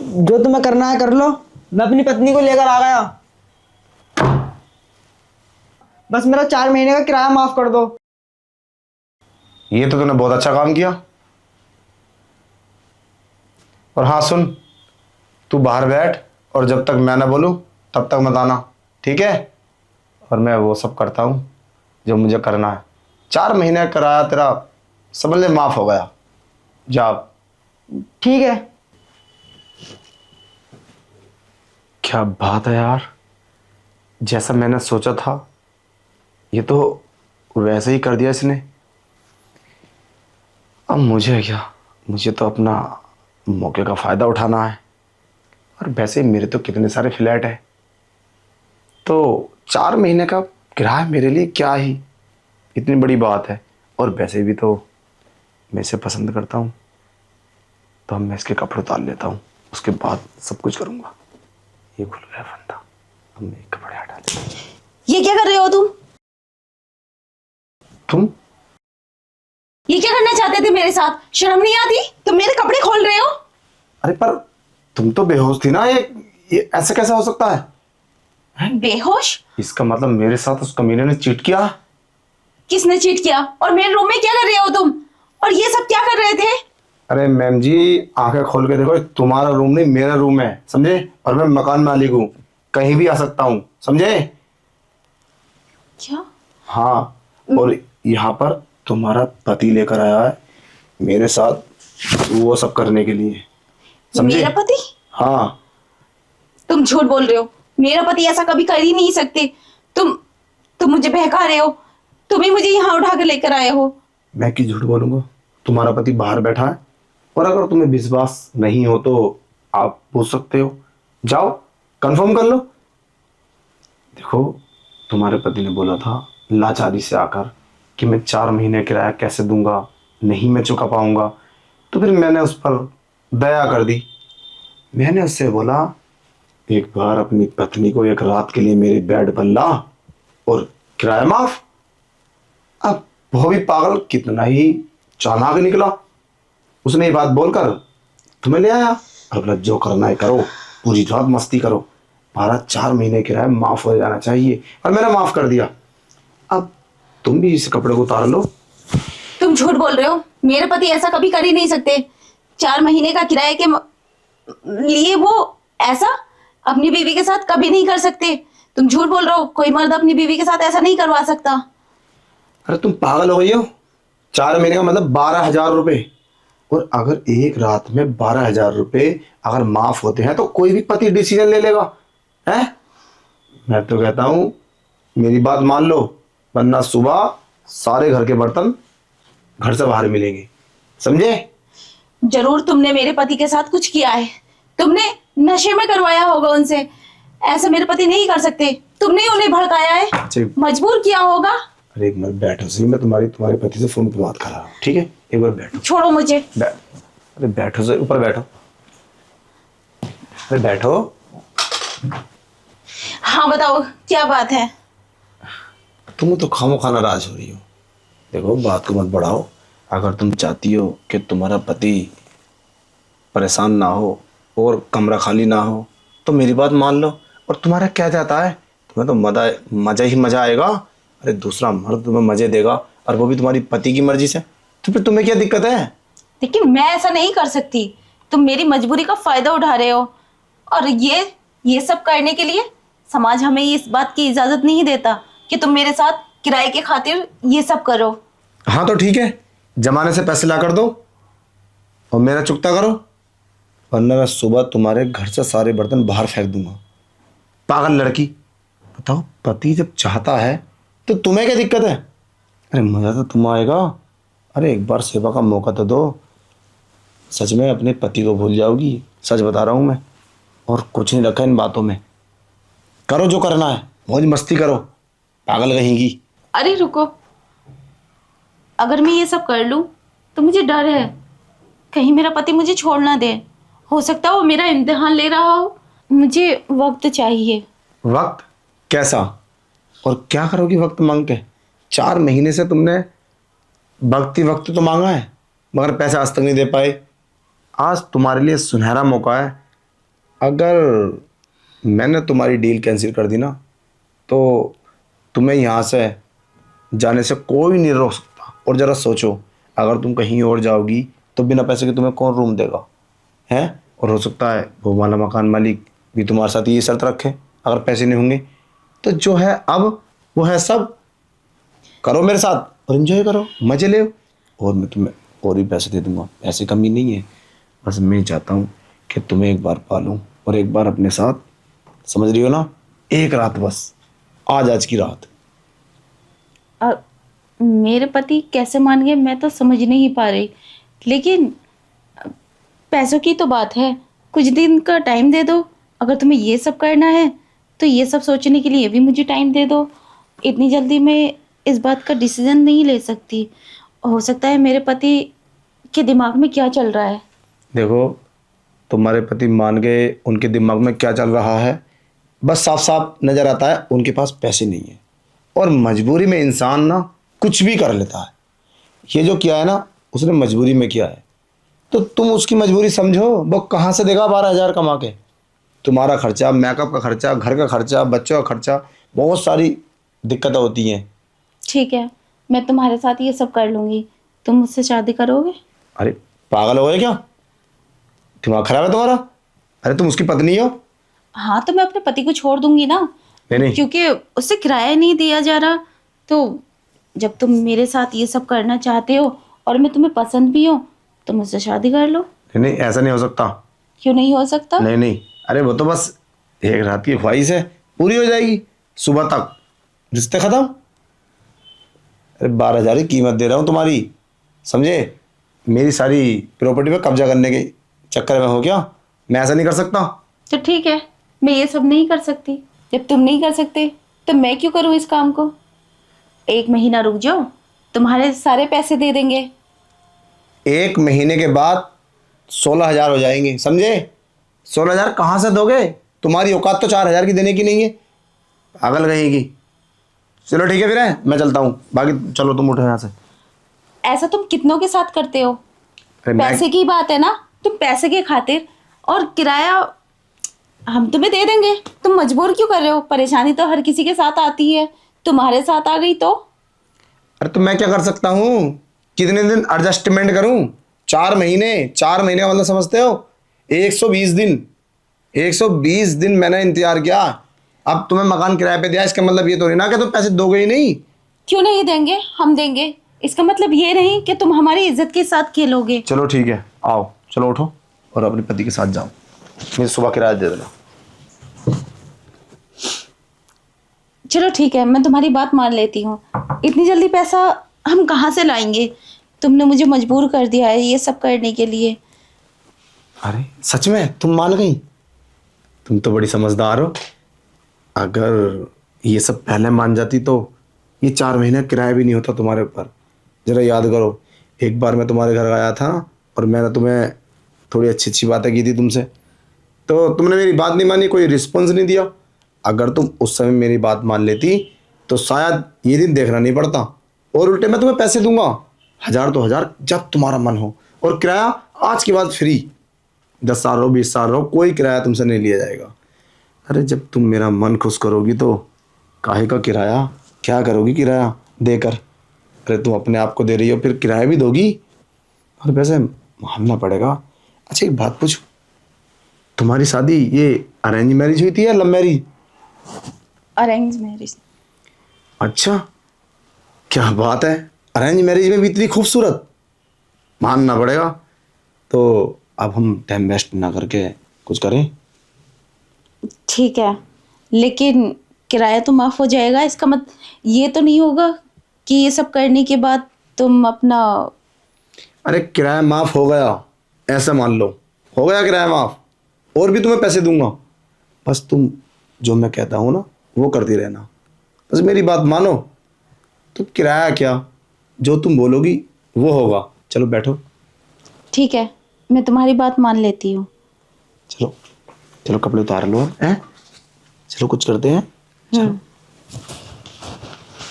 जो तुम्हें करना है कर लो, मैं अपनी पत्नी को लेकर आ गया। बस मेरा 4 महीने का किराया माफ कर दो। ये तो तूने बहुत अच्छा काम किया। और हाँ सुन, तू बाहर बैठ और जब तक मैं ना बोलूं तब तक मत आना, ठीक है? और मैं वो सब करता हूं जो मुझे करना है। 4 महीने का किराया तेरा समझ ले माफ हो गया। जा। ठीक है। क्या बात है यार, जैसा मैंने सोचा था ये तो वैसे ही कर दिया इसने। अब मुझे क्या, मुझे तो अपना मौके का फायदा उठाना है। और वैसे मेरे तो कितने सारे फ्लैट है, तो 4 महीने का किराया मेरे लिए क्या ही इतनी बड़ी बात है। और वैसे भी तो मैं इसे पसंद करता हूँ, तो अब मैं इसके कपड़े उतार लेता हूँ, उसके बाद सब कुछ करूँगा। ये खुल गया फंदा, अब मैं कपड़े हटा लेता हूँ। ये क्या कर रहे हो तुम? तुम ये क्या करना चाहते थे मेरे साथ? शर्म नहीं आती? तुम मेरे कपड़े खोल रहे हो। अरे पर तुम तो बेहोश थी ना, ये ऐसे कैसा हो सकता है? बेहोश? इसका मतलब मेरे साथ उस कमीने ने चीट किया। किसने चीट किया? और मेरे रूम में क्या कर रहे हो तुम? और ये सब क्या कर रहे थे? अरे मैम जी, आंखें खोल के देखो, ये तुम्हारा रूम नहीं मेरा रूम है, समझे? और मैं मकान मालिक हूँ, कहीं भी आ सकता हूँ, समझे? क्या? हाँ, और यहाँ पर तुम्हारा पति लेकर आया है मेरे साथ वो सब करने के लिए, समझे? मेरा पति? हाँ। तुम झूठ बोल रहे हो। मेरा पति ऐसा कभी कर ही नहीं सकते। तुम मुझे बहका रहे हो। तुम ही मुझे यहाँ उठा के लेकर आए हो। मैं क्यों झूठ बोलूंगा? तुम्हारा पति बाहर बैठा है, और अगर तुम्हें विश्वास नहीं हो तो आप पूछ सकते हो। जाओ कंफर्म कर लो। देखो, तुम्हारे पति ने बोला था लाचारी से आकर कि मैं 4 महीने किराया कैसे दूंगा, नहीं मैं चुका पाऊंगा। तो फिर मैंने उस पर दया कर दी। मैंने उससे बोला एक बार अपनी पत्नी को एक रात के लिए मेरे बेड पर ला और किराया माफ। अब वो भी पागल कितना ही चालाक निकला, उसने ये बात बोलकर तुम्हें ले आया। अब जो करना है करो, पूरी रात मस्ती करो, 4 महीने किराया माफ हो जाना चाहिए, और मैंने माफ कर दिया। अब तुम भी इस कपड़े को उतार लो। तुम झूठ बोल रहे हो। मेरे पति ऐसा कभी कर ही नहीं सकते। 4 महीने का किराए के लिए वो ऐसा अपनी बीवी के साथ कभी नहीं कर सकते। तुम झूठ बोल रहे हो। कोई मर्द अपनी बीवी के साथ ऐसा नहीं करवा सकता। अरे तुम पागल हो गई हो? 4 महीने का मतलब 12,000 रुपए, और अगर एक रात में 12,000 रुपए अगर माफ होते हैं तो कोई भी पति डिसीजन ले लेगा, है? मैं तो कहता हूं मेरी बात मान लो, वरना सुबह सारे घर के बर्तन घर से बाहर मिलेंगे, समझे? जरूर तुमने मेरे पति के साथ कुछ किया है। तुमने नशे में करवाया होगा उनसे। ऐसा मेरे पति नहीं कर सकते। तुमने ही उन्हें भड़काया है, मजबूर किया होगा। अरे एक मिनट बैठो सही, मैं तुम्हारे पति से फोन पर बात कर रहा हूँ, ठीक है? एक बार बैठो। छोड़ो मुझे। अरे बैठो सही, ऊपर बैठो। अरे बैठो। हाँ बताओ क्या बात है? तुम तो खामोखा नाराज हो रही हो। देखो बात को मत बढ़ाओ। अगर तुम चाहती हो कि तुम्हारा पति परेशान ना हो और कमरा खाली ना हो तो मेरी बात मान लो। और तुम्हारा क्या जाता है, तुम्हें तो मजा ही मजा आएगा। अरे दूसरा मर्द तुम्हें मजे देगा, और वो भी तुम्हारी पति की मर्जी से, तो फिर तुम्हें क्या दिक्कत है? लेकिन मैं ऐसा नहीं कर सकती। तुम मेरी मजबूरी का फायदा उठा रहे हो। और ये सब करने के लिए समाज हमें इस बात की इजाजत नहीं देता कि तुम मेरे साथ किराए के खातिर ये सब करो। हाँ तो ठीक है, जमाने से पैसे ला कर दो और मेरा चुकता करो, वरना मैं सुबह तुम्हारे घर से सारे बर्तन बाहर फेंक दूंगा। पागल लड़की। बताओ, पति जब चाहता है तो तुम्हें क्या दिक्कत है? अरे मजा तो तुम आएगा। अरे एक बार सेवा का मौका तो दो। सच में अपने पति को भूल जाओगी, सच बता रहा हूं मैं। और कुछ नहीं रखा इन बातों में। करो जो करना है, मौज मस्ती करो, पागल कहेंगी। अरे रुको, अगर मैं ये सब कर लूं तो मुझे डर है कहीं मेरा पति मुझे छोड़ ना दे। हो सकता है वो मेरा इम्तिहान ले रहा हो। मुझे वक्त चाहिए। वक्त? कैसा? और क्या करोगी वक्त मांग के? 4 महीने से तुमने वक्त तो मांगा है, मगर पैसा आज तक नहीं दे पाए। आज तुम्हारे लिए सुनहरा मौका है अगर मैंने तुम्हारी डील कैंसिल कर दी ना, तो तुम्हें यहाँ से जाने से कोई नहीं रोक सकता। और ज़रा सोचो, अगर तुम कहीं और जाओगी तो बिना पैसे के तुम्हें कौन रूम देगा, हैं? और हो सकता है वो वाला मकान मालिक भी तुम्हारे साथ ये शर्त रखे, अगर पैसे नहीं होंगे तो जो है अब वो है सब। करो मेरे साथ और एंजॉय करो, मजे ले, और मैं तुम्हें और भी पैसे दे दूंगा, ऐसी कमी नहीं है। बस मैं चाहता हूँ कि तुम्हें एक बार पालूं और एक बार अपने साथ, समझ रही हो ना? एक रात बस, आज की रात। मेरे पति कैसे मान गए मैं तो समझ नहीं पा रही, लेकिन पैसों की तो बात है, कुछ दिन का टाइम दे दो। अगर तुम्हें ये सब करना है तो ये सब सोचने के लिए भी मुझे टाइम दे दो। इतनी जल्दी मैं इस बात का डिसीजन नहीं ले सकती। हो सकता है मेरे पति के दिमाग में क्या चल रहा है। देखो, तुम्हारे पति मान गए, उनके दिमाग में क्या चल रहा है बस साफ साफ नजर आता है, उनके पास पैसे नहीं है। और मजबूरी में इंसान ना कुछ भी कर लेता है। ये जो किया है ना, उसने मजबूरी में किया है, तो तुम उसकी मजबूरी समझो। वो कहाँ से देगा 12,000 कमा के? तुम्हारा खर्चा, मेकअप का खर्चा, घर का खर्चा, बच्चों का खर्चा, बहुत सारी दिक्कतें होती हैं। ठीक है, मैं तुम्हारे साथ ये सब कर लूँगी। तुम मुझसे शादी करोगे? अरे पागल हो गए क्या? दिमाग खराब है तुम्हारा? अरे तुम उसकी पत्नी हो। हाँ, तो मैं अपने पति को छोड़ दूंगी ना, नहीं, क्योंकि उससे किराया नहीं दिया जा रहा। तो जब तुम मेरे साथ ये सब करना चाहते हो और मैं तुम्हें पसंद भी हूँ तो मुझसे शादी कर लो। नहीं, ऐसा नहीं हो सकता। क्यों नहीं हो सकता? नहीं, अरे वो तो बस एक रात की ख्वाहिश है, पूरी हो जाएगी सुबह तक, रिश्ते खत्म। अरे 12,000 की कीमत दे रहा हूँ तुम्हारी, समझे? मेरी सारी प्रॉपर्टी पे कब्जा करने के चक्कर में हो क्या? मैं ऐसा नहीं कर सकता। तो ठीक है, मैं ये सब नहीं कर सकती। जब तुम नहीं कर सकते तो मैं क्यों करूँ इस काम को? 1 महीना रुक जाओ, तुम्हारे सारे पैसे दे देंगे। 1 महीने के बाद 16,000 हो जाएंगे, समझे? 16,000 कहाँ से दोगे? तुम्हारी औकात तो 4,000 की देने की नहीं है, पागल रहेगी। चलो ठीक है फिर, है मैं चलता हूँ, बाकी चलो तुम उठो यहाँ से। ऐसा तुम कितनों के साथ करते हो? अरे मैं पैसे की बात है ना, तुम पैसे के खातिर, और किराया हम तुम्हें दे देंगे। तुम मजबूर क्यों कर रहे हो? परेशानी तो हर किसी के साथ आती है, तुम्हारे साथ आ गई तो? अरे तो मैं क्या कर सकता हूँ? कितने दिन एडजस्टमेंट करूँ? 4 महीने, 4 महीने का मतलब समझते हो? 120 दिन, 120 दिन मैंने इंतजार किया। अब तुम्हें मकान किराए पे दिया, इसका मतलब ये तो नहीं ना कि तुम पैसे दोगे ही नहीं। क्यों नहीं देंगे? हम देंगे। इसका मतलब ये नहीं कि तुम हमारी इज्जत के साथ खेलोगे। चलो ठीक है, आओ चलो उठो और अपने पति के साथ जाओ, मुझे सुबह किराया दे देना। चलो ठीक है, मैं तुम्हारी बात मान लेती हूँ। इतनी जल्दी पैसा हम कहाँ से लाएंगे? तुमने मुझे मजबूर कर दिया है ये सब करने के लिए। अरे सच में तुम मान गई? तुम तो बड़ी समझदार हो। अगर ये सब पहले मान जाती तो ये 4 महीने किराया भी नहीं होता तुम्हारे ऊपर। जरा याद करो, एक बार मैं तुम्हारे घर आया था और मैंने तुम्हें थोड़ी अच्छी अच्छी बातें की थी तुमसे, तो तुमने मेरी बात नहीं मानी, कोई रिस्पॉन्स नहीं दिया। अगर तुम उस समय मेरी बात मान लेती तो शायद ये दिन देखना नहीं पड़ता, और उल्टे मैं तुम्हें पैसे दूंगा, 1,000 तो 1,000 जब तुम्हारा मन हो, और किराया आज के बाद फ्री। 10 साल रहो, 20 साल रहो, कोई किराया तुमसे नहीं लिया जाएगा। अरे जब तुम मेरा मन खुश करोगी तो काहे का किराया? क्या करोगी किराया देकर? अरे तुम अपने आप को दे रही हो, फिर किराया भी दोगी? और वैसे मानना पड़ेगा। अच्छा एक बात पूछूं, तुम्हारी शादी ये अरेंज मैरिज हुई थी या लव मैरिज? Arrange marriage. अच्छा, क्या बात है, अरेंज मैरिज में भी इतनी खूबसूरत, मानना पड़ेगा। तो अब हम टाइम वेस्ट ना करके कुछ करें। ठीक है, लेकिन किराया तो माफ हो जाएगा। इसका मतलब ये तो नहीं होगा कि ये सब करने के बाद तुम अपना। अरे किराया माफ हो गया, ऐसा मान लो, हो गया किराया माफ, और भी तुम्हें पैसे दूंगा। बस तुम जो मैं कहता हूँ ना वो करती रहना, बस मेरी बात मानो। तो किराया क्या, जो तुम बोलोगी वो होगा। चलो बैठो। ठीक है, मैं तुम्हारी बात मान लेती हूँ। चलो चलो कपड़े उतार लो, हैं? चलो कुछ करते हैं। चलो।